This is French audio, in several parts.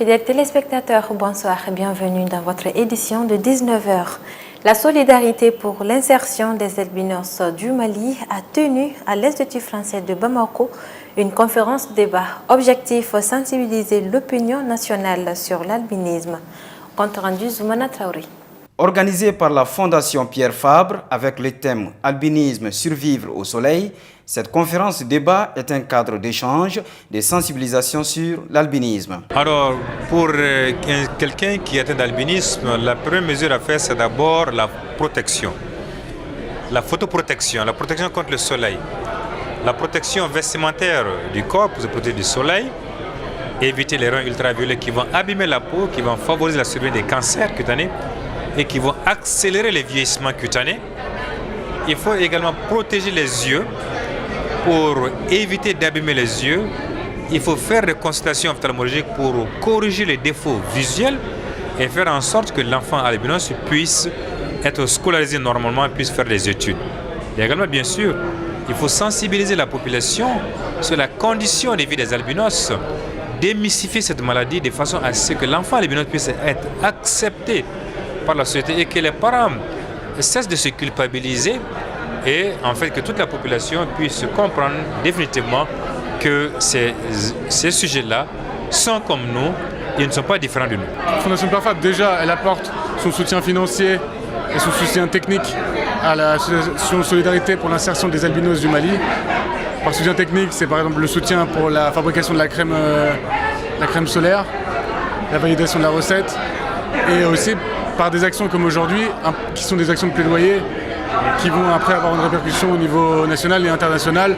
Fidèles téléspectateurs, bonsoir et bienvenue dans votre édition de 19h. La solidarité pour l'insertion des albinos du Mali a tenu à l'Institut français de Bamako une conférence débat. Objectif, sensibiliser l'opinion nationale sur l'albinisme. Compte rendu Zoumana Traoré. Organisée par la Fondation Pierre Fabre avec le thème « Albinisme, survivre au soleil », cette conférence débat est un cadre d'échange, de sensibilisation sur l'albinisme. Alors, pour quelqu'un qui est atteint d'albinisme, la première mesure à faire, c'est d'abord la protection. La photoprotection, la protection contre le soleil. La protection vestimentaire du corps pour se protéger du soleil. Éviter les rayons ultraviolets qui vont abîmer la peau, qui vont favoriser la survenue des cancers cutanés et qui vont accélérer le vieillissement cutané. Il faut également protéger les yeux. Pour éviter d'abîmer les yeux, il faut faire des consultations ophtalmologiques pour corriger les défauts visuels et faire en sorte que l'enfant albinos puisse être scolarisé normalement et puisse faire des études. Et également, bien sûr, il faut sensibiliser la population sur la condition de vie des albinos, démystifier cette maladie de façon à ce que l'enfant albinos puisse être accepté par la société et que les parents cessent de se culpabiliser et en fait que toute la population puisse comprendre définitivement que ces sujets-là sont comme nous, ils ne sont pas différents de nous. La Fondation Pierre Fabre, déjà, elle apporte son soutien financier et son soutien technique à l'association Solidarité pour l'insertion des albinos du Mali. Par soutien technique, c'est par exemple le soutien pour la fabrication de la crème solaire, la validation de la recette, et aussi par des actions comme aujourd'hui, qui sont des actions de plaidoyer, qui vont après avoir une répercussion au niveau national et international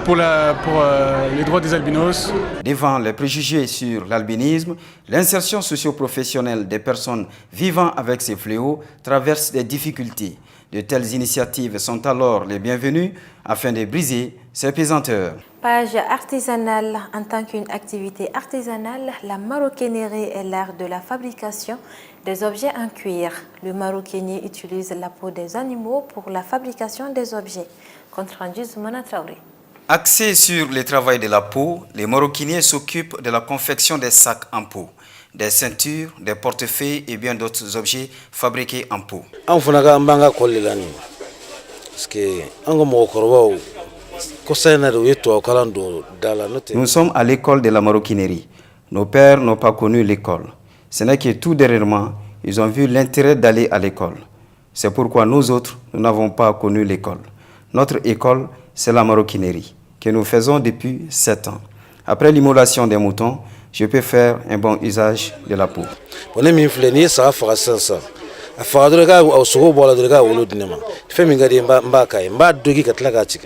pour les droits des albinos. Devant les préjugés sur l'albinisme, l'insertion socio-professionnelle des personnes vivant avec ces fléaux traverse des difficultés. De telles initiatives sont alors les bienvenues afin de briser ces pesanteurs. Page artisanale. En tant qu'une activité artisanale, la maroquinerie est l'art de la fabrication des objets en cuir. Le maroquinier utilise la peau des animaux pour la fabrication des objets. Compte rendu Zoumana Traoré. Axés sur le travail de la peau, les maroquiniers s'occupent de la confection des sacs en peau, des ceintures, des portefeuilles et bien d'autres objets fabriqués en peau. Nous sommes à l'école de la maroquinerie. Nos pères n'ont pas connu l'école. Ce n'est que tout dernièrement, ils ont vu l'intérêt d'aller à l'école. C'est pourquoi nous autres, nous n'avons pas connu l'école. Notre école, c'est la maroquinerie, que nous faisons depuis 7 ans. Après l'immolation des moutons, je peux faire un bon usage de la peau.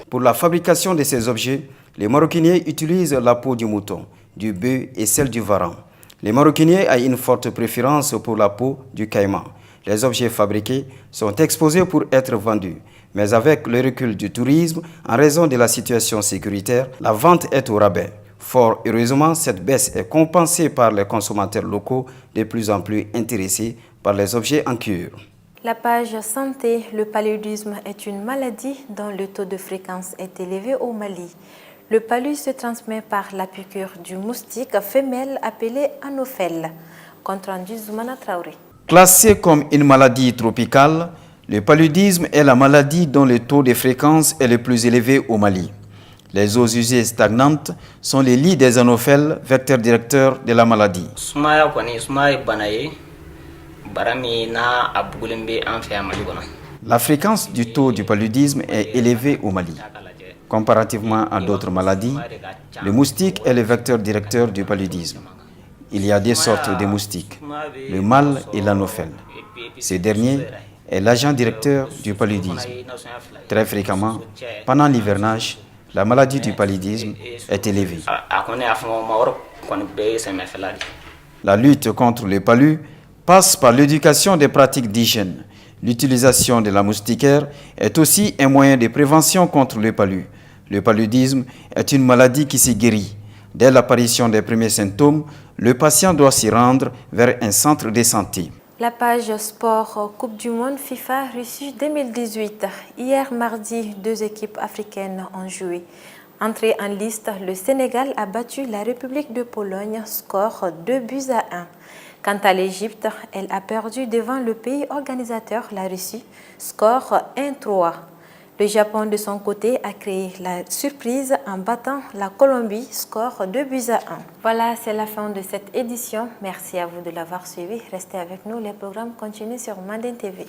Pour la fabrication de ces objets, les maroquiniers utilisent la peau du mouton, du bœuf et celle du varan. Les maroquiniers ont une forte préférence pour la peau du caïman. Les objets fabriqués sont exposés pour être vendus. Mais avec le recul du tourisme, en raison de la situation sécuritaire, la vente est au rabais. Fort heureusement, cette baisse est compensée par les consommateurs locaux de plus en plus intéressés par les objets en cuir. La page santé. Le paludisme est une maladie dont le taux de fréquence est élevé au Mali. Le palud se transmet par la piqûre du moustique femelle appelé anophèle. Compte rendu Zoumana Traoré. Classé comme une maladie tropicale, le paludisme est la maladie dont le taux de fréquence est le plus élevé au Mali. Les eaux usées stagnantes sont les lits des anophèles, vecteurs directeurs de la maladie. La fréquence du taux du paludisme est élevée au Mali. Comparativement à d'autres maladies, le moustique est le vecteur directeur du paludisme. Il y a deux sortes de moustiques, le mâle et l'anophèle. Ce dernier est l'agent directeur du paludisme. Très fréquemment, pendant l'hivernage, la maladie du paludisme est élevée. La lutte contre le palud passe par l'éducation des pratiques d'hygiène. L'utilisation de la moustiquaire est aussi un moyen de prévention contre le palud. Le paludisme est une maladie qui se guérit. Dès l'apparition des premiers symptômes, le patient doit s'y rendre vers un centre de santé. La page sport Coupe du Monde FIFA Russie 2018. Hier mardi, 2 équipes africaines ont joué. Entrée en liste, le Sénégal a battu la République de Pologne, score 2-1. Quant à l'Égypte, elle a perdu devant le pays organisateur, la Russie, score 1-3. Le Japon, de son côté, a créé la surprise en battant la Colombie, score 2-1. Voilà, c'est la fin de cette édition. Merci à vous de l'avoir suivi. Restez avec nous, les programmes continuent sur Mandin TV.